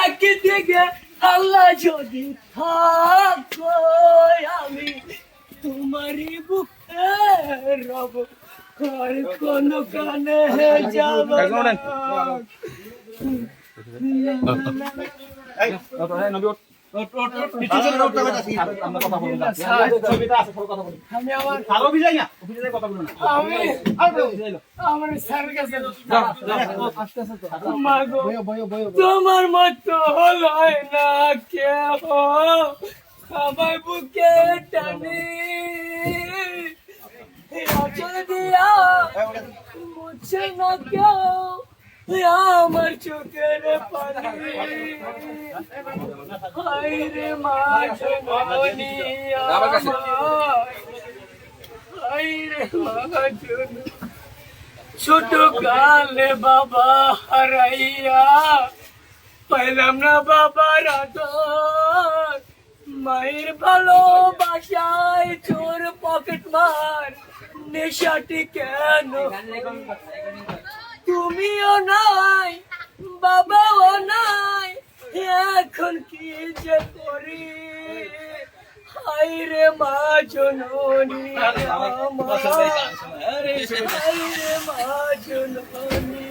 একে থেকে আল্লাহ যদি থাকো আমি তোমারই বুকে রব আর কোন কানে যাব তোমার মতো হয় না কেহ সবাই বুকে টানি আচল দিয়া মুছে না কেউ আমার চোখের পানি হায়রে মা জননী হায়রে মা জননী ছোট কালে বাবা হারাইয়া পাইলাম না বাবার আদর মায়ের ভালোবাসায় চোর পকেট মার নেশাটি কেন তুমিও নাই বাবাও নাই এখন কি যে করি হায়রে মা জননী হায়রে মা জননী